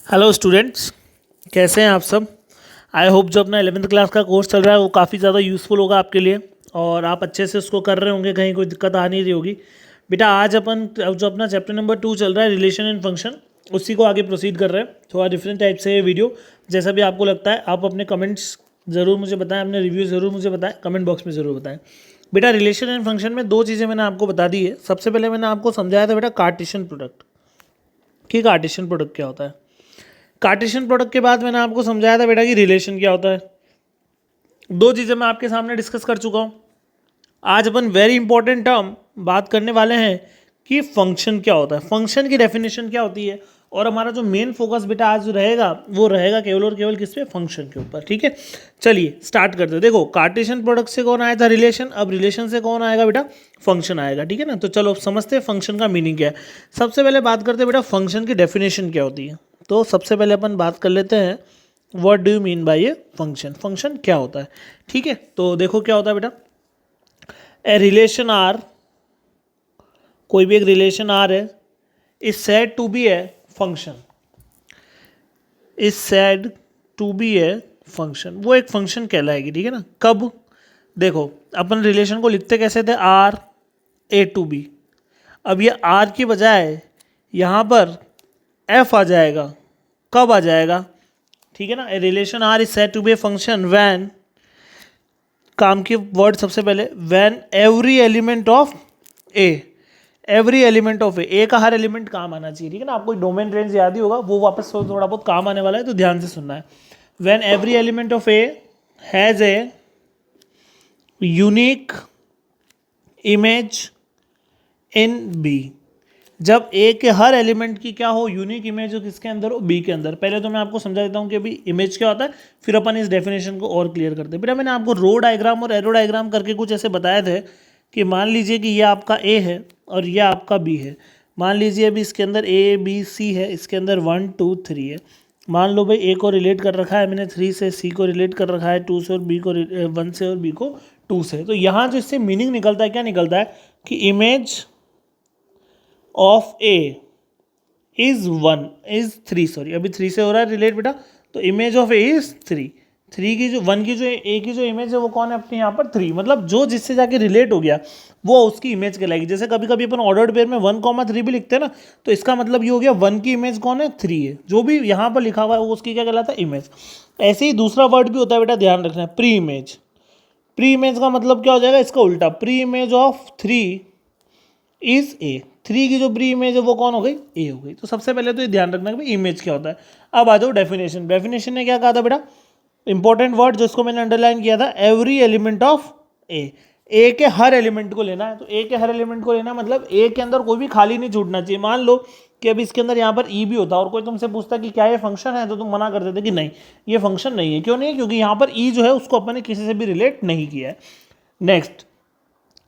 Hello students, कैसे हैं आप सब। आई होप जो अपना 11th क्लास का कोर्स चल रहा है वो काफ़ी ज़्यादा यूज़फुल होगा आपके लिए और आप अच्छे से उसको कर रहे होंगे, कहीं कोई दिक्कत आ नहीं रही होगी। बेटा आज अपन जो अपना चैप्टर नंबर 2 चल रहा है रिलेशन एंड फंक्शन, उसी को आगे प्रोसीड कर रहे हैं। थोड़ा डिफरेंट टाइप से ये वीडियो, जैसा भी आपको लगता है आप अपने कमेंट्स ज़रूर मुझे बताएं, अपने रिव्यू ज़रूर मुझे बताएं, कमेंट बॉक्स में ज़रूर बताएं। बेटा रिलेशन एंड फंक्शन में दो चीज़ें मैंने आपको बता दी है। सबसे पहले मैंने आपको समझाया था बेटा कार्टेशियन प्रोडक्ट, कि कार्टेशियन प्रोडक्ट क्या होता है। कार्टेशियन प्रोडक्ट के बाद मैंने आपको समझाया था बेटा कि रिलेशन क्या होता है। दो चीज़ें मैं आपके सामने डिस्कस कर चुका हूँ। आज अपन वेरी इंपॉर्टेंट टर्म बात करने वाले हैं कि फंक्शन क्या होता है, फंक्शन की डेफिनेशन क्या होती है। और हमारा जो मेन फोकस बेटा आज रहेगा वो रहेगा केवल और केवल किस पे, फंक्शन के ऊपर। ठीक है, चलिए स्टार्ट करते हैं। देखो कार्टेशियन प्रोडक्ट से कौन आया था, रिलेशन। अब रिलेशन से कौन आएगा बेटा, फंक्शन आएगा। ठीक है ना, तो चलो अब समझते हैं फंक्शन का मीनिंग क्या है। सबसे पहले बात करते हैं बेटा फंक्शन की डेफिनेशन क्या होती है। तो सबसे पहले अपन बात कर लेते हैं what do you mean by a function, function क्या होता है। ठीक है, तो देखो क्या होता है बेटा, ए रिलेशन आर, कोई भी एक रिलेशन आर है, is said to be a function, is said to be a function, वो एक फंक्शन कहलाएगी। ठीक है ना, कब, देखो अपन रिलेशन को लिखते कैसे थे, आर ए टू बी। अब ये आर की बजाय यहाँ पर एफ आ जाएगा, कब आ जाएगा। ठीक है ना, a relation R is said to be a function when, काम के वर्ड सबसे पहले, when every element of A, every element of A का हर एलिमेंट काम आना चाहिए। ठीक है ना, आपको डोमेन रेंज याद ही होगा, वो वापस थोड़ा बहुत काम आने वाला है, तो ध्यान से सुनना है। When every element of A has a unique image in B, जब ए के हर एलिमेंट की क्या हो, यूनिक इमेज हो, किसके अंदर हो, बी के अंदर। पहले तो मैं आपको समझा देता हूँ कि अभी इमेज क्या होता है, फिर अपन इस डेफिनेशन को और क्लियर करते हैं। बेटा मैंने आपको रो डायग्राम और एरो डायग्राम करके कुछ ऐसे बताए थे कि मान लीजिए कि ये आपका ए है और ये आपका बी है। मान लीजिए अभी इसके अंदर ए बी सी है, इसके अंदर 1 2 3 है। मान लो भाई ए को रिलेट कर रखा है मैंने 3 से, सी को रिलेट कर रखा है 2 से, और बी को 1 से, और बी को 2 से। तो यहाँ जो इससे मीनिंग निकलता है, क्या निकलता है कि image of A is 1 is 3, sorry अभी 3 से हो रहा है रिलेट बेटा, तो इमेज ऑफ ए इज 3, 3 की जो 1 की जो ए की जो इमेज है वो कौन है अपने यहाँ पर 3, मतलब जो जिससे जाके रिलेट हो गया वो उसकी इमेज कहलाएगी। जैसे कभी कभी अपन ऑर्डर्ड पेयर में 1 3 भी लिखते हैं ना, तो इसका मतलब ये हो गया 1 की इमेज कौन है, 3 है, जो भी यहाँ पर लिखा हुआ है वो उसकी क्या कहलाता है, इमेज। ऐसे ही दूसरा वर्ड भी होता है बेटा, ध्यान रखना है, प्री इमेज। प्री इमेज का मतलब क्या हो जाएगा, इसका उल्टा, pre image of 3 is a, 3 की जो प्री इमेज है वो कौन हो गई, ए हो गई। तो सबसे पहले तो ये ध्यान रखना कि भाई इमेज क्या होता है। अब आ जाओ डेफिनेशन। डेफिनेशन ने क्या कहा था बेटा, इंपॉर्टेंट वर्ड जिसको मैंने अंडरलाइन किया था, एवरी एलिमेंट ऑफ ए, ए के हर एलिमेंट को लेना है। तो ए के हर एलिमेंट को लेना मतलब ए के अंदर कोई भी खाली नहीं छूटना चाहिए। मान लो कि अब इसके अंदर यहाँ पर ई भी होता और कोई तुमसे पूछता कि क्या ये फंक्शन है, तो तुम मना कर देते कि नहीं ये फंक्शन नहीं है। क्यों नहीं है, क्योंकि यहाँ पर ई जो है उसको अपन ने किसी से भी रिलेट नहीं किया है। नेक्स्ट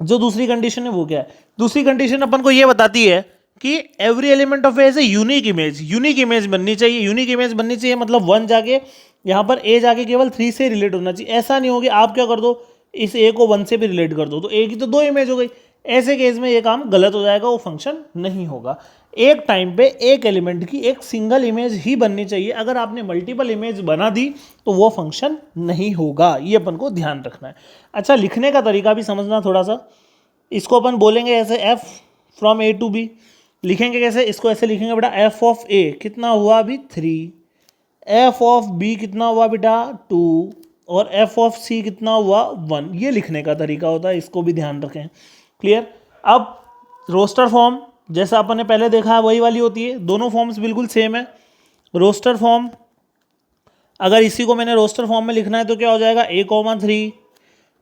जो दूसरी कंडीशन है वो क्या है, दूसरी कंडीशन अपन को ये बताती है कि every element of A is a unique image, unique image बननी चाहिए। यूनिक इमेज बननी चाहिए मतलब 1 जाके यहाँ पर ए जाके केवल 3 से रिलेट होना चाहिए। ऐसा नहीं होगा आप क्या कर दो, इस ए को 1 से भी रिलेट कर दो, तो ए की तो 2 इमेज हो गई। ऐसे केस में ये काम गलत हो जाएगा, वो फंक्शन नहीं होगा। एक टाइम पे एक एलिमेंट की एक सिंगल इमेज ही बननी चाहिए। अगर आपने मल्टीपल इमेज बना दी तो वो फंक्शन नहीं होगा, ये अपन को ध्यान रखना है। अच्छा, लिखने का तरीका भी समझना थोड़ा सा। इसको अपन बोलेंगे ऐसे f from A to B, लिखेंगे कैसे, इसको ऐसे लिखेंगे बेटा, एफ ऑफ ए कितना हुआ अभी 3, एफ ऑफ बी कितना हुआ बेटा 2, और एफ ऑफ सी कितना हुआ 1। ये लिखने का तरीका होता है, इसको भी ध्यान रखें। क्लियर। अब रोस्टर फॉर्म जैसा अपन ने पहले देखा है वही वाली होती है, दोनों फॉर्म्स बिल्कुल सेम है। रोस्टर फॉर्म, अगर इसी को मैंने रोस्टर फॉर्म में लिखना है तो क्या हो जाएगा, A, 3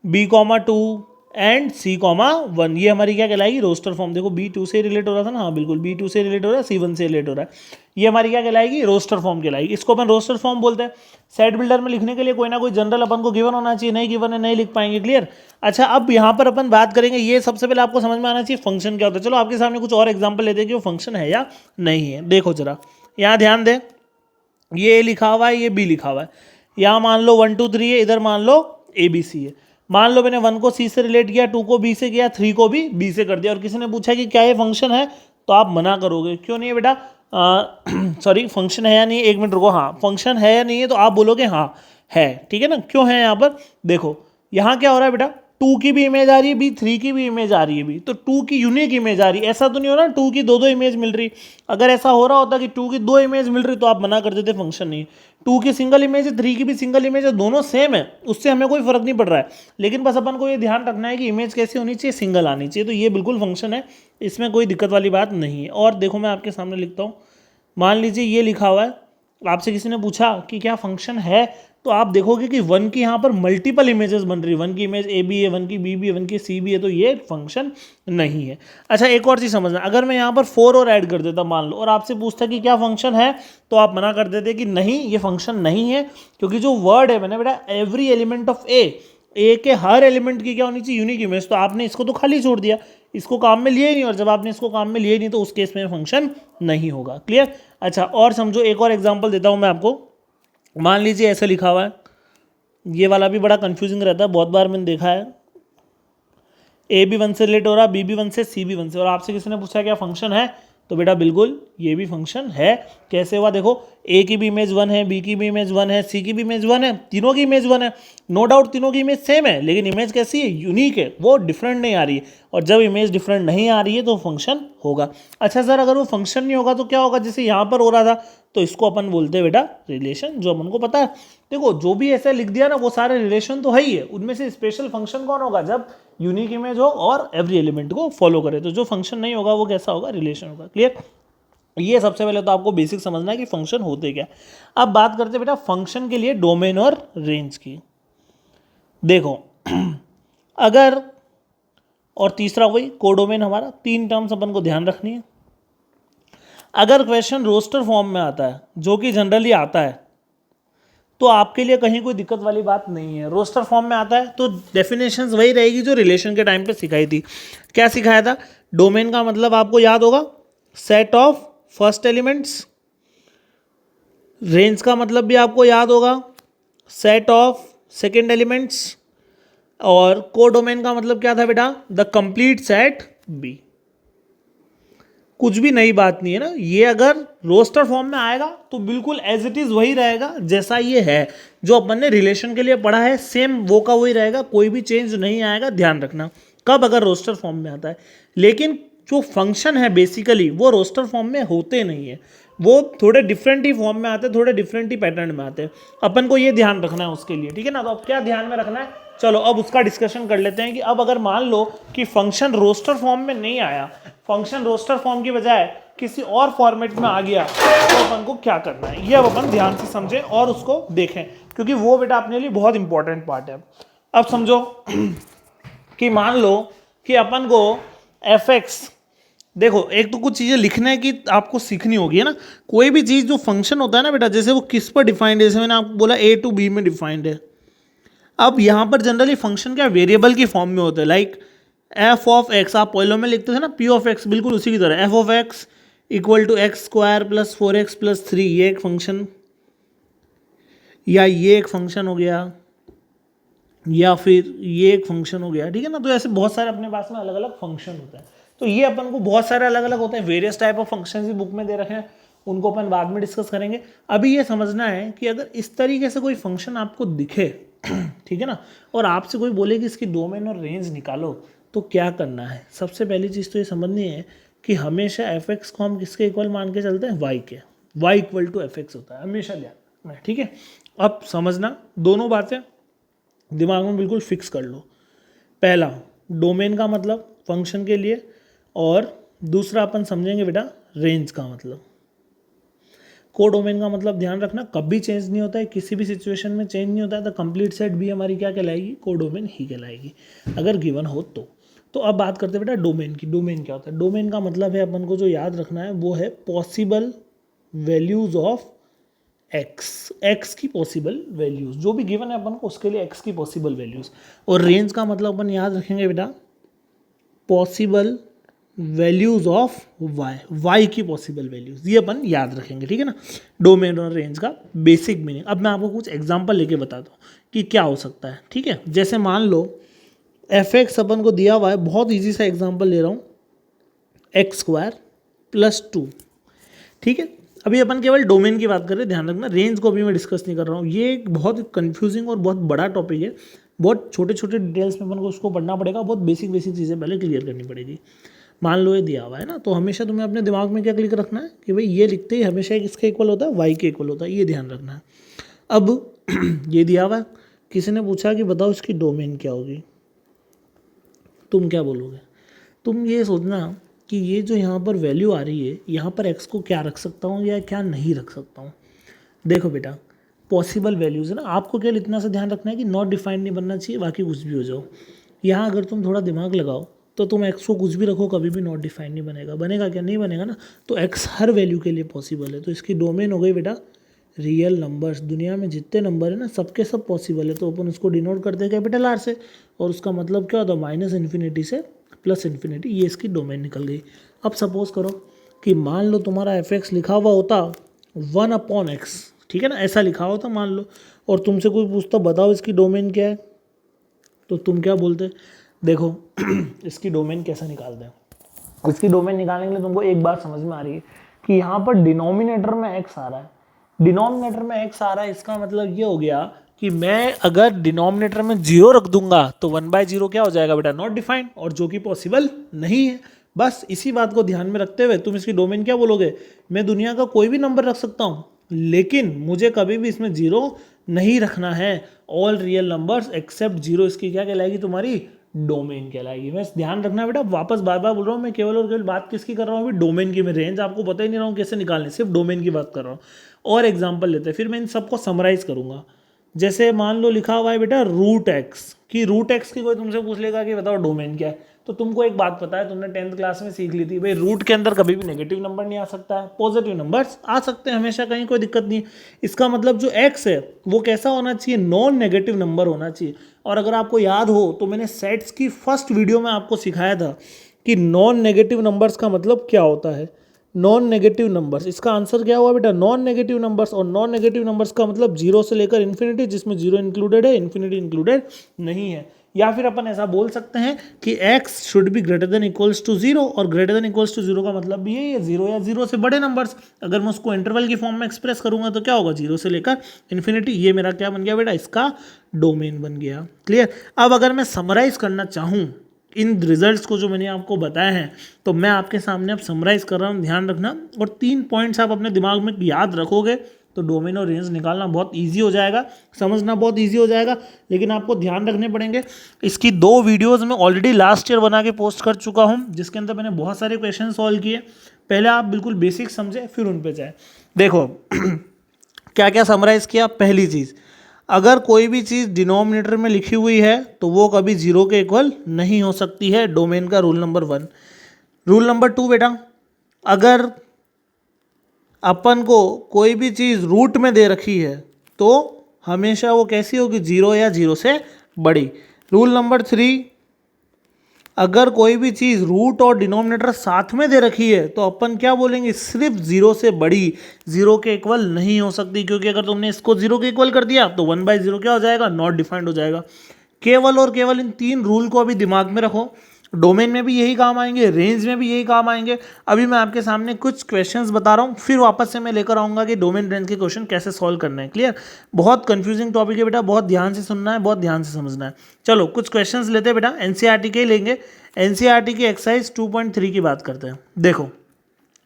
B, 2 एंड C, 1, ये हमारी क्या कहलाएगी, रोस्टर फॉर्म। देखो B2 से रिलेट हो रहा था ना, हाँ बिल्कुल B2 से रिलेट हो रहा है, C1 से रिलेट हो रहा है, ये हमारी क्या कहलाएगी, रोस्टर फॉर्म कहलाएगी। इसको अपन रोस्टर फॉर्म बोलते हैं। सेट बिल्डर में लिखने के लिए कोई ना कोई जनरल अपन को गिवन होना चाहिए, नहीं गिवन है नहीं लिख पाएंगे। क्लियर। अच्छा, अब यहाँ पर अपन बात करेंगे, ये सबसे पहले आपको समझ में आना चाहिए फंक्शन क्या होता है। चलो आपके सामने कुछ और एग्जाम्पल लेते हैं कि वो फंक्शन है या नहीं है। देखो जरा, यहाँ ध्यान दें, ये A लिखा हुआ है, ये B लिखा हुआ है। यहाँ मान लो 1 2 3 है, इधर मान लो ABC है। मान लो मैंने 1 को C से रिलेट किया, 2 को B से किया, 3 को भी B से कर दिया, और किसी ने पूछा कि क्या ये फंक्शन है, तो आप मना करोगे। क्यों नहीं है बेटा, सॉरी फंक्शन है या नहीं, एक मिनट रुको, हाँ फंक्शन है या नहीं है तो आप बोलोगे हाँ है, ठीक है ना। क्यों है यहाँ पर, देखो यहाँ क्या हो रहा है बेटा, 2 की भी इमेज आ रही है बी, 3 की भी इमेज आ रही है बी, तो 2 की यूनिक इमेज आ रही है। ऐसा तो नहीं हो रहा 2 की दो इमेज मिल रही, अगर ऐसा हो रहा होता कि 2 की 2 इमेज मिल रही तो आप मना कर देते फंक्शन नहीं। 2 की सिंगल इमेज है, 3 की भी सिंगल इमेज है, दोनों सेम है, उससे हमें कोई फर्क नहीं पड़ रहा है, लेकिन बस अपन को ये ध्यान रखना है कि इमेज कैसी होनी चाहिए, सिंगल आनी चाहिए। तो ये बिल्कुल फंक्शन है, इसमें कोई दिक्कत वाली बात नहीं है। और देखो मैं आपके सामने लिखता हूँ, मान लीजिए ये लिखा हुआ है, आपसे किसी ने पूछा कि क्या फंक्शन है, तो आप देखोगे कि 1 की यहाँ पर मल्टीपल इमेजेस बन रही है, 1 की इमेज ए भी है, 1 की बी भी है, 1 की सी भी है, तो ये फंक्शन नहीं है। अच्छा एक और चीज़ समझना, अगर मैं यहाँ पर 4 और ऐड कर देता मान लो, और आपसे पूछता कि क्या फंक्शन है, तो आप मना कर देते कि नहीं ये फंक्शन नहीं है, क्योंकि जो वर्ड है मैंने बेटा एवरी एलिमेंट ऑफ ए के हर एलिमेंट की क्या होनी चाहिए, यूनिक इमेज, तो आपने इसको तो खाली छोड़ दिया, इसको काम में लिए ही नहीं, और जब आपने इसको काम में लिए नहीं तो उस केस में फंक्शन नहीं होगा। क्लियर। अच्छा और समझो, एक और एग्जांपल देता हूं मैं आपको, मान लीजिए ऐसे लिखा हुआ है, ये वाला भी बड़ा कंफ्यूजिंग रहता है, बहुत बार मैंने देखा है, ए भी 1 से रिलेट हो रहा, बी भी 1 से, सी भी 1 से, और आपसे किसी ने पूछा क्या फंक्शन है, तो बेटा बिल्कुल ये भी फंक्शन है। कैसे हुआ, देखो ए की भी इमेज 1 है, बी की भी इमेज 1 है, सी की भी इमेज 1 है, तीनों की इमेज 1 है, नो डाउट तीनों की इमेज सेम है, लेकिन इमेज कैसी है, यूनिक है, वो डिफरेंट नहीं आ रही है, और जब इमेज डिफरेंट नहीं आ रही है तो फंक्शन होगा। अच्छा सर अगर वो फंक्शन नहीं होगा तो क्या होगा, जैसे यहाँ पर हो रहा था, तो इसको अपन बोलते हैं बेटा रिलेशन, जो अपन को पता है। देखो जो भी ऐसे लिख दिया ना वो सारे रिलेशन तो है ही है, उनमें से स्पेशल फंक्शन कौन होगा, जब यूनिक इमेज हो और एवरी एलिमेंट को फॉलो करे, तो जो फंक्शन नहीं होगा वो कैसा होगा, रिलेशन होगा। क्लियर। ये सबसे पहले तो आपको बेसिक समझना है कि फंक्शन होते क्या। अब बात करते हैं बेटा फंक्शन के लिए डोमेन और रेंज की। देखो अगर, और तीसरा वही कोडोमेन, हमारा 3 टर्म्स अपन को ध्यान रखनी है। अगर क्वेश्चन रोस्टर फॉर्म में आता है, जो कि जनरली आता है, तो आपके लिए कहीं कोई दिक्कत वाली बात नहीं है। रोस्टर फॉर्म में आता है तो डेफिनेशंस वही रहेगी जो रिलेशन के टाइम पे सिखाई थी। क्या सिखाया था, डोमेन का मतलब आपको याद होगा, set of first elements, range का मतलब भी आपको याद होगा, सेट ऑफ सेकेंड एलिमेंट्स, और कोडोमेन का मतलब क्या था बेटा, द कंप्लीट सेट बी। कुछ भी नई बात नहीं है ना, ये अगर रोस्टर फॉर्म में आएगा तो बिल्कुल एज इट इज वही रहेगा जैसा ये है, जो अपन ने रिलेशन के लिए पढ़ा है सेम वो का वही रहेगा, कोई भी चेंज नहीं आएगा, ध्यान रखना। कब, अगर रोस्टर फॉर्म में आता है। लेकिन जो फंक्शन है बेसिकली वो रोस्टर फॉर्म में होते नहीं है, वो थोड़े डिफरेंट ही फॉर्म में आते हैं, थोड़े डिफरेंट ही पैटर्न में आते हैं, अपन को ये ध्यान रखना है उसके लिए, ठीक है ना। तो अब क्या ध्यान में रखना है, चलो अब उसका डिस्कशन कर लेते हैं कि अब अगर मान लो कि फंक्शन रोस्टर फॉर्म में नहीं आया, फंक्शन रोस्टर फॉर्म की बजाय किसी और फॉर्मेट में आ गया, तो अपन को क्या करना है, ये अब अपन ध्यान से समझें और उसको देखें, क्योंकि वो बेटा अपने लिए बहुत इंपॉर्टेंट पार्ट है। अब समझो कि मान लो कि अपन को fx, देखो एक तो कुछ चीज़ें लिखने की आपको सीखनी होगी है ना, कोई भी चीज़ जो फंक्शन होता है ना बेटा, जैसे वो किस पर डिफाइंड है, जैसे मैंने आपको बोला a to b में डिफाइंड है। अब यहाँ पर जनरली फंक्शन क्या वेरिएबल की फॉर्म में होते हैं, लाइक एफ ऑफ एक्स, आप पहले में लिखते थे ना पी ऑफ एक्स, बिल्कुल उसी की तरह f of x equal to x square plus 4x plus 3, ये एक फंक्शन, या ये एक फंक्शन हो गया, या फिर ये एक फंक्शन हो गया, ठीक है ना। तो ऐसे बहुत सारे अपने पास में अलग अलग फंक्शन होते हैं, तो ये अपन को बहुत सारे अलग अलग होते हैं, various type of function book में दे रखे हैं, उनको अपन बाद में डिस्कस करेंगे। अभी ये समझना है कि अगर इस तरीके से कोई फंक्शन आपको दिखे ठीक है ना, और आपसे कोई बोले कि इसकी डोमेन और रेंज निकालो, तो क्या करना है। सबसे पहली चीज़ तो ये समझनी है कि हमेशा एफ एक्स को हम किसके इक्वल मान के चलते हैं, वाई के, y equal to f x होता है हमेशा, ध्यान रखना, ठीक है। अब समझना, दोनों बातें दिमाग में बिल्कुल फिक्स कर लो। पहला डोमेन का मतलब फंक्शन के लिए, और दूसरा अपन समझेंगे बेटा रेंज का मतलब। कोडोमेन का मतलब ध्यान रखना कभी चेंज नहीं होता है, किसी भी सिचुएशन में चेंज नहीं होता है, तो कंप्लीट सेट भी हमारी क्या कहलाएगी, कोडोमेन ही कहलाएगी अगर गिवन हो तो अब बात करते हैं बेटा डोमेन की। डोमेन क्या होता है, डोमेन का मतलब है अपन को जो याद रखना है वो है possible values of x, x की पॉसिबल वैल्यूज जो भी गिवन है अपन को उसके लिए एक्स की पॉसिबल वैल्यूज। और रेंज का मतलब अपन याद रखेंगे बेटा possible values of y, y की पॉसिबल वैल्यूज, ये अपन याद रखेंगे, ठीक है ना। डोमेन और रेंज का बेसिक मीनिंग। अब मैं आपको कुछ एग्जांपल लेके बताता हूँ कि क्या हो सकता है, ठीक है। जैसे मान लो एफ एक्स अपन को दिया हुआ है, बहुत ईजी सा एग्जांपल ले रहा हूँ, एक्स स्क्वायर प्लस 2, ठीक है, अभी अपन केवल डोमेन की बात कर रहे हैं, ध्यान रखना रेंज को अभी मैं डिस्कस नहीं कर रहा हूँ। ये एक बहुत कंफ्यूजिंग और बहुत बड़ा टॉपिक है, बहुत छोटे छोटे डिटेल्स में अपन को उसको पढ़ना पड़ेगा, बहुत बेसिक बेसिक चीज़ें पहले क्लियर करनी पड़ेगी। मान लो ये दिया हुआ है ना, तो हमेशा तुम्हें अपने दिमाग में क्या क्लिक रखना है कि भाई ये लिखते ही हमेशा किसका इक्वल होता है, वाई के इक्वल होता है, ये ध्यान रखना है। अब ये दिया हुआ है, किसी ने पूछा कि बताओ इसकी डोमेन क्या होगी, तुम क्या बोलोगे? तुम ये सोचना कि ये जो यहाँ पर वैल्यू आ रही है, यहाँ पर x को क्या रख सकता हूँ या क्या नहीं रख सकता हूँ। देखो बेटा, पॉसिबल वैल्यूज़ है ना, आपको केवल इतना सा ध्यान रखना है कि नॉट डिफाइंड नहीं बनना चाहिए, बाकी कुछ भी हो जाओ। यहाँ अगर तुम थोड़ा दिमाग लगाओ तो तुम x को कुछ भी रखो, कभी भी नॉट डिफाइंड नहीं बनेगा। बनेगा क्या? नहीं बनेगा ना। तो x हर वैल्यू के लिए पॉसिबल है, तो इसकी डोमेन हो गई बेटा रियल नंबर्स। दुनिया में जितने नंबर है ना, सबके सब पॉसिबल है, तो अपन उसको डिनोट करते हैं कैपिटल R से, और उसका मतलब क्या होता है, माइनस इन्फिनिटी से प्लस इन्फिनिटी। ये इसकी डोमेन निकल गई। अब सपोज करो कि मान लो तुम्हारा f(x) लिखा हुआ होता 1/x, ठीक है ना, ऐसा लिखा होता मान लो, और तुमसे कोई पूछता बताओ इसकी डोमेन क्या है, तो तुम क्या बोलते? देखो इसकी डोमेन कैसे निकालते हैं? इसकी डोमेन निकालने के लिए तुमको एक बात समझ में आ रही है कि यहाँ पर डिनोमिनेटर में x आ रहा है, डिनोमिनेटर में x आ रहा है, इसका मतलब ये हो गया कि मैं अगर डिनोमिनेटर में 0 रख दूंगा तो 1/0 क्या हो जाएगा बेटा, नॉट डिफाइंड, और जो कि पॉसिबल नहीं है। बस इसी बात को ध्यान में रखते हुए तुम इसकी डोमेन क्या बोलोगे, मैं दुनिया का कोई भी नंबर रख सकता हूँ, लेकिन मुझे कभी भी इसमें 0 नहीं रखना है। ऑल रियल नंबर्स एक्सेप्ट 0, इसकी क्या कहलाएगी, तुम्हारी डोमेन कहलाएगी। मैं ध्यान रखना बेटा, वापस बार बार बोल रहा हूँ, मैं केवल और केवल बात किसकी कर रहा हूँ अभी, डोमेन की। मैं रेंज आपको बता ही नहीं रहा हूँ कैसे निकालने, सिर्फ डोमेन की बात कर रहा हूँ। और एग्जांपल लेते हैं, फिर मैं इन सबको समराइज करूंगा। जैसे मान लो लिखा हुआ है बेटा √x, कि √x की कोई तुमसे पूछ लेगा कि बताओ डोमेन क्या है, तो तुमको एक बात पता है, तुमने 10th क्लास में सीख ली थी भाई, रूट के अंदर कभी भी नेगेटिव नंबर नहीं आ सकता है, पॉजिटिव नंबर्स आ सकते हैं हमेशा, कहीं कोई दिक्कत नहीं है। इसका मतलब जो x है वो कैसा होना चाहिए, नॉन नेगेटिव नंबर होना चाहिए। और अगर आपको याद हो तो मैंने सेट्स की फर्स्ट वीडियो में आपको सिखाया था कि नॉन नेगेटिव नंबर्स का मतलब क्या होता है। नॉन नेगेटिव नंबर्स, इसका आंसर क्या हुआ बेटा, नॉन नेगेटिव नंबर्स। और नॉन नेगेटिव नंबर्स का मतलब 0 से लेकर इन्फिनिटी, जिसमें 0 इंक्लूडेड है, इन्फिनिटी इंक्लूडेड नहीं है। या फिर अपन ऐसा बोल सकते हैं कि x should be greater than equals to 0, और ग्रेटर देन इक्वल्स टू 0 का मतलब भी है ये 0 या 0 से बड़े नंबर्स। अगर मैं उसको इंटरवल की फॉर्म में एक्सप्रेस करूंगा तो क्या होगा, 0 से लेकर इन्फिनिटी। ये मेरा क्या बन गया बेटा, इसका डोमेन बन गया। क्लियर? अब अगर मैं समराइज करना चाहूँ इन रिजल्ट्स को जो मैंने आपको बताया है, तो मैं आपके सामने अब समराइज कर रहा हूँ, ध्यान रखना। और 3 पॉइंट्स आप अपने दिमाग में याद रखोगे तो डोमेन और रेंज निकालना बहुत इजी हो जाएगा, समझना बहुत इजी हो जाएगा। लेकिन आपको ध्यान रखने पड़ेंगे। इसकी 2 वीडियोस मैं ऑलरेडी लास्ट ईयर बना के पोस्ट कर चुका हूँ, जिसके अंदर मैंने बहुत सारे क्वेश्चन सॉल्व किए। पहले आप बिल्कुल बेसिक समझे, फिर उन पर जाए। देखो क्या क्या समराइज किया। पहली चीज़, अगर कोई भी चीज़ डिनोमिनेटर में लिखी हुई है तो वो कभी 0 के इक्वल नहीं हो सकती है, डोमेन का रूल नंबर 1। रूल नंबर 2 बेटा, अगर अपन को कोई भी चीज़ रूट में दे रखी है तो हमेशा वो कैसी होगी, 0 या 0 से बड़ी। रूल नंबर 3, अगर कोई भी चीज़ रूट और डिनोमिनेटर साथ में दे रखी है तो अपन क्या बोलेंगे, सिर्फ 0 से बड़ी, 0 के इक्वल नहीं हो सकती, क्योंकि अगर तुमने इसको 0 के इक्वल कर दिया तो 1/0 क्या हो जाएगा, नॉट डिफाइंड हो जाएगा। केवल और केवल इन 3 रूल को अभी दिमाग में रखो। डोमेन में भी यही काम आएंगे, रेंज में भी यही काम आएंगे। अभी मैं आपके सामने कुछ क्वेश्चंस बता रहा हूँ, फिर वापस से मैं लेकर आऊँगा कि डोमेन रेंज के क्वेश्चन कैसे सॉल्व करना है। क्लियर? बहुत कंफ्यूजिंग टॉपिक है बेटा, बहुत ध्यान से सुनना है, बहुत ध्यान से समझना है। चलो कुछ क्वेश्चंस लेते हैं बेटा, एनसीईआरटी के ही लेंगे। एनसीईआरटी की एक्सरसाइज 2.3 की बात करते हैं। देखो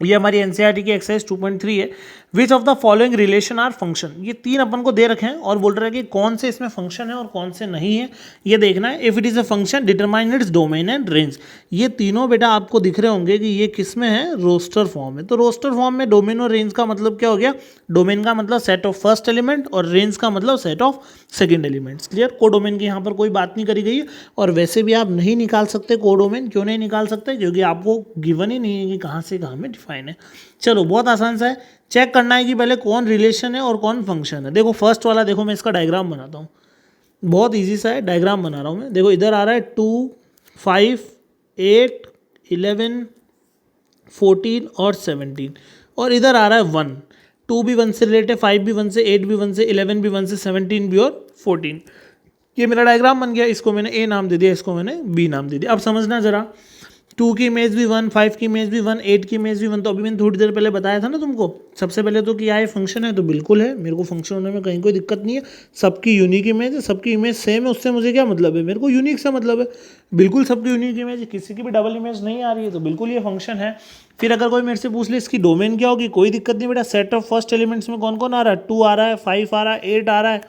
ये हमारी एनसीईआरटी की एक्सरसाइज 2.3 है। Which of the following relation are function, ये 3 अपन को दे रखे हैं और बोल रहे हैं कि कौन से इसमें फंक्शन है और कौन से नहीं है, ये देखना है। If it is a function determine its domain and range. ये तीनों बेटा आपको दिख रहे होंगे कि ये किस में है, रोस्टर फॉर्म में। तो रोस्टर फॉर्म में डोमेन और रेंज का मतलब क्या हो गया, डोमेन का मतलब सेट ऑफ फर्स्ट एलिमेंट और रेंज का मतलब set of second elements. Clear? Codomain की यहाँ पर कोई बात नहीं करी गई है, और वैसे भी आप नहीं निकाल सकते कोडोमेन। क्यों नहीं निकाल सकते, क्योंकि आपको गिवन ही नहीं है कि कहाँ से कहाँ में डिफाइन है। चलो बहुत आसान सा है, चेक करना है कि पहले कौन रिलेशन है और कौन फंक्शन है। देखो फर्स्ट वाला, देखो मैं इसका डायग्राम बनाता हूँ, बहुत इजी सा है, डायग्राम बना रहा हूँ मैं। देखो इधर आ रहा है 2, 5, 8, 11, 14 और 17, और इधर आ रहा है 1। 2 भी 1 से रिलेटेड, 5 भी 1 से, 8 भी 1 से, 11 भी 1 से, 17 भी और 14। ये मेरा डायग्राम बन गया। इसको मैंने ए नाम दे दिया, इसको मैंने बी नाम दे दिया। अब समझना जरा 2 की इमेज भी 1, 5 की इमेज भी 1, 8 की इमेज भी 1। तो अभी मैंने थोड़ी देर पहले बताया था ना तुमको, सबसे पहले तो कि ये फंक्शन है, तो बिल्कुल है, मेरे को फंक्शन होने में कहीं कोई दिक्कत नहीं है। सबकी यूनिक इमेज है, सबकी इमेज सेम है, उससे मुझे क्या मतलब है, मेरे को यूनिक से मतलब है। बिल्कुल सबकी यूनिक इमेज है, किसी की भी डबल इमेज नहीं आ रही है, तो बिल्कुल ये फंक्शन है। फिर अगर कोई मेरे से पूछ ले इसकी डोमेन क्या होगी, कोई दिक्कत नहीं बेटा। सेट ऑफ फर्स्ट एलिमेंट्स में कौन कौन आ रहा है, 2 आ रहा है, 5 आ रहा है, 8 आ रहा है,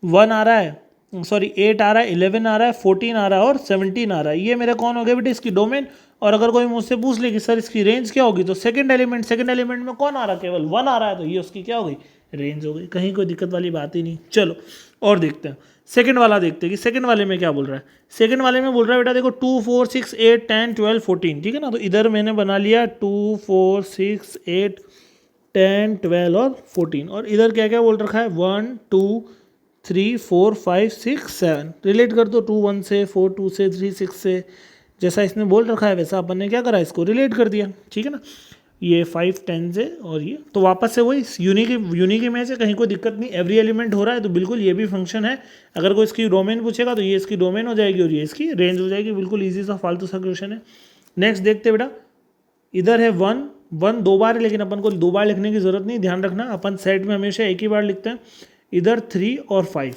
1 आ रहा है, सॉरी 8 आ रहा है, 11 आ रहा है, 14 आ रहा है और 17 आ रहा है। ये मेरे कौन हो गया बेटा, इसकी डोमेन। और अगर कोई मुझसे पूछ ले कि सर इसकी रेंज क्या होगी, तो सेकंड एलिमेंट में कौन आ रहा है, केवल 1 आ रहा है, तो ये उसकी क्या हो गई, रेंज हो गई। कहीं कोई दिक्कत वाली बात ही नहीं। चलो और देखते हैं सेकंड वाला, देखते हैं कि सेकंड वाले में क्या बोल रहा है। सेकंड वाले में बोल रहा है बेटा देखो 2, 4, 6, 8, 10, 12, 14, ठीक है ना। तो इधर मैंने बना लिया 2, 4, 6, 8, 10, 12 और 14। और इधर क्या क्या बोल रखा है, 1, 2, 3, 4, 5, 6, 7। रिलेट कर दो, 2 1 से, 4 2 से, 3 6 से। जैसा इसने बोल रखा है वैसा अपन ने क्या करा, इसको रिलेट कर दिया, ठीक है ना। ये 5 10 से और ये तो वापस से वही यूनिक इमेज है, कहीं कोई दिक्कत नहीं, एवरी एलिमेंट हो रहा है, तो बिल्कुल ये भी फंक्शन है। अगर कोई इसकी डोमेन पूछेगा तो ये इसकी डोमेन हो जाएगी और ये इसकी रेंज हो जाएगी। बिल्कुल ईजी सा फालतू सा क्वेश्चन है। नेक्स्ट देखते बेटा, इधर है 1 1 2 बार है, लेकिन अपन को 2 बार लिखने की जरूरत नहीं, ध्यान रखना अपन सेट में हमेशा एक ही बार लिखते हैं। इधर 3 और 5,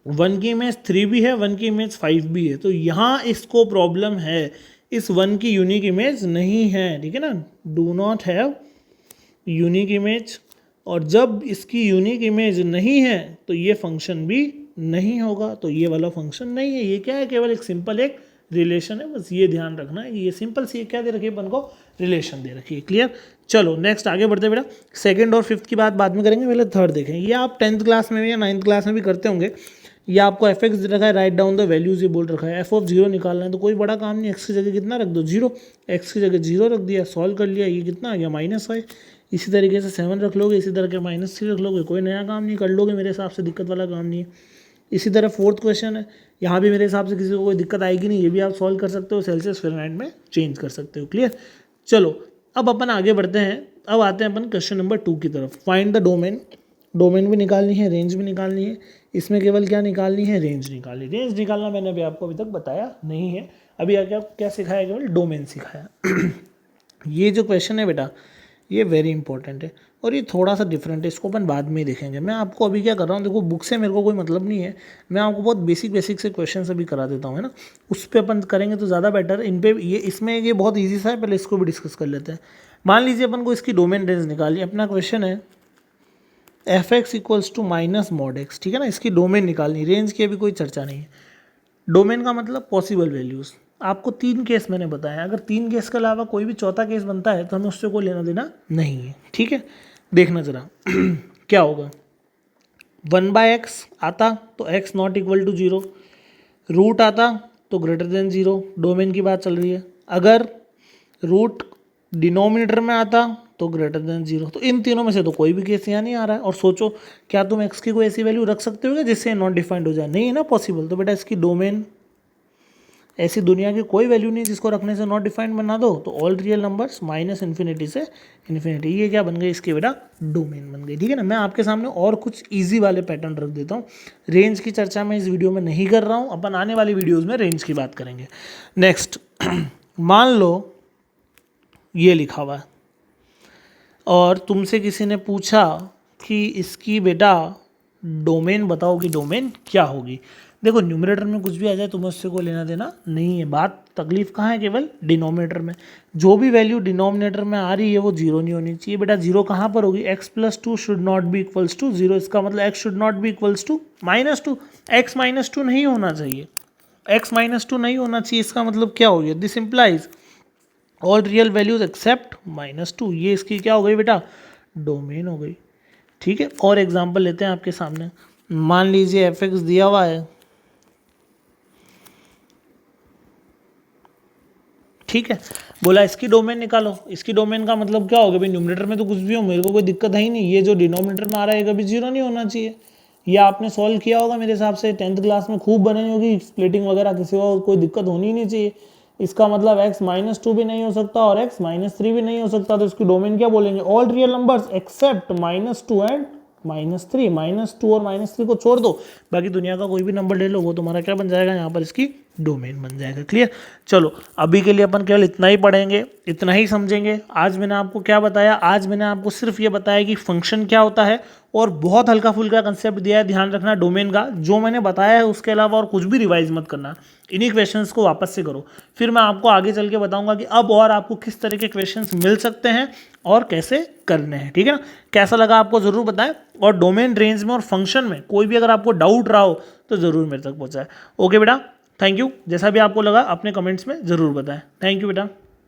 1 की इमेज 3 भी है, 1 की इमेज 5 भी है, तो यहाँ इसको प्रॉब्लम है, इस 1 की यूनिक इमेज नहीं है, ठीक है ना। Do not have unique image. और जब इसकी यूनिक इमेज नहीं है तो ये फंक्शन भी नहीं होगा, तो ये वाला फंक्शन नहीं है। ये क्या है, केवल एक सिंपल एक रिलेशन है, बस ये ध्यान रखना है। ये सिंपल सी क्या दे रखी है अपन को, रिलेशन दे रखी है। क्लियर। चलो नेक्स्ट आगे बढ़ते बेटा। सेकंड और फिफ्थ की बात बाद में करेंगे, पहले थर्ड देखेंगे। ये आप 10th क्लास में भी या 9th क्लास में भी करते होंगे। ये आपको एफ एक्स दे रखा है, राइट डाउन द वैल्यूज ये बोल रखा है। एफ ऑफ 0 निकालना है, तो कोई बड़ा काम नहीं, एक्स की जगह कितना रख दो, 0। एक्स की जगह 0 रख दिया, सॉल्व कर लिया, ये कितना आ गया, -5। इसी तरीके से 7 रख लोगे, इसी तरह के -3 रख लोगे, कोई नया काम नहीं, कर लोगे, मेरे हिसाब से दिक्कत वाला काम नहीं है। इसी तरह फोर्थ क्वेश्चन है, यहाँ भी मेरे हिसाब से किसी को कोई दिक्कत आएगी नहीं, ये भी आप सॉल्व कर सकते हो, सेल्सियस फ़ारेनहाइट में चेंज कर सकते हो। क्लियर। चलो अब अपन आगे बढ़ते हैं। अब आते हैं अपन क्वेश्चन नंबर 2 की तरफ। Find the domain. डोमेन भी निकालनी है, रेंज भी निकालनी है। इसमें केवल क्या निकालनी है, रेंज निकालनी। रेंज निकालना मैंने अभी आपको अभी तक बताया नहीं है। अभी क्या क्या सिखाया, केवल डोमेन सिखाया। ये जो क्वेश्चन है बेटा, ये वेरी इंपॉर्टेंट है और ये थोड़ा सा डिफरेंट है, इसको अपन बाद में ही देखेंगे। मैं आपको अभी क्या कर रहा हूँ, देखो बुक से मेरे को कोई मतलब नहीं है, मैं आपको बहुत बेसिक से क्वेश्चन अभी करा देता हूँ, है ना। उस पर अपन करेंगे तो ज़्यादा बेटर। इन पे ये इसमें ये बहुत ईजी सा है, पहले इसको भी डिस्कस कर लेते हैं। मान लीजिए अपन को इसकी डोमेन रेंज निकाली। अपना क्वेश्चन है f x equals to minus mod x, ठीक है ना। इसकी डोमेन निकालनी, रेंज की अभी कोई चर्चा नहीं है। डोमेन का मतलब पॉसिबल वैल्यूज़। आपको 3 केस मैंने बताया, अगर 3 केस के अलावा कोई भी चौथा केस बनता है तो हमें उससे कोई लेना देना नहीं है, ठीक है। देखना जरा क्या होगा। 1/x आता तो x not equal to 0, root आता तो ग्रेटर देन 0, डोमेन की बात चल रही है। अगर रूट डिनोमिनेटर में आता तो ग्रेटर देन 0, तो इन तीनों में से तो कोई भी केस यहाँ नहीं आ रहा है। और सोचो क्या तुम x की कोई ऐसी वैल्यू रख सकते हो जिससे नॉट डिफाइंड हो जाए, नहीं है ना पॉसिबल। तो बेटा इसकी डोमेन, ऐसी दुनिया की कोई वैल्यू नहीं जिसको रखने से नॉट डिफाइंड बना दो, तो ऑल रियल नंबर्स -इन्फिनिटी से इन्फिनिटी, ये क्या बन गई, इसकी बेटा डोमेन बन गई, ठीक है ना। मैं आपके सामने और कुछ इजी वाले पैटर्न रख देता हूँ। रेंज की चर्चा मैं इस वीडियो में नहीं कर रहा हूँ, अपन आने वाली वीडियोज़ में रेंज की बात करेंगे। नेक्स्ट मान लो ये लिखा हुआ है और तुमसे किसी ने पूछा कि इसकी बेटा डोमेन बताओ कि डोमेन क्या होगी। देखो न्यूमरेटर में कुछ भी आ जाए तुम्हें उससे कोई लेना देना नहीं है। बात तकलीफ कहाँ है, केवल डिनोमिनेटर में। जो भी वैल्यू डिनोमिनेटर में आ रही है वो 0 नहीं होनी चाहिए। बेटा 0 कहाँ पर होगी, x+2 should not be equals to 0। इसका मतलब x should not be equals to -2। x -2 नहीं होना चाहिए, x -2 नहीं होना चाहिए। इसका मतलब क्या हो गया, this implies all real values except -2। ये इसकी क्या हो गई बेटा, डोमेन हो गई, ठीक है। और एग्जांपल लेते हैं आपके सामने। मान लीजिए एफ एक्स दिया हुआ है, ठीक है। बोला इसकी डोमेन निकालो। इसकी डोमेन का मतलब क्या होगा भाई, न्यूमरेटर में तो कुछ भी हो, मेरे को कोई दिक्कत है ही नहीं। ये जो डिनोमिनेटर में आ रहा है कभी 0 नहीं होना चाहिए। ये आपने सॉल्व किया होगा मेरे हिसाब से, 10th क्लास में खूब बनाई होगी स्प्लिटिंग वगैरह, किसी को कोई दिक्कत होनी ही नहीं चाहिए। इसका मतलब x -2 भी नहीं हो सकता और x -3 भी नहीं हो सकता, तो इसकी डोमेन क्या बोलेंगे, all real numbers accept -2 and -3, -2 और -3 को छोड़ दो, बाकी दुनिया का कोई भी नंबर ले लो, वो तुम्हारा क्या बन जाएगा, यहाँ पर इसकी डोमेन बन जाएगा। क्लियर। चलो अभी के लिए अपन केवल इतना ही पढ़ेंगे, इतना ही समझेंगे। आज मैंने आपको क्या बताया, आज मैंने आपको सिर्फ ये बताया कि फंक्शन क्या होता है, और बहुत हल्का फुल्का कंसेप्ट दिया है, ध्यान रखना डोमेन का। जो मैंने बताया है उसके अलावा और कुछ भी रिवाइज मत करना, इन्हीं क्वेश्चंस को वापस से करो। फिर मैं आपको आगे चल के बताऊंगा कि अब और आपको किस तरह के क्वेश्चंस मिल सकते हैं और कैसे करने हैं। ठीक है ना। कैसा लगा आपको ज़रूर बताएं, और डोमेन, रेंज में और फंक्शन में कोई भी अगर आपको डाउट रहा हो तो ज़रूर मेरे तक पहुँचाए। ओके बेटा, थैंक यू। जैसा भी आपको लगा अपने कमेंट्स में ज़रूर बताएं। थैंक यू बेटा।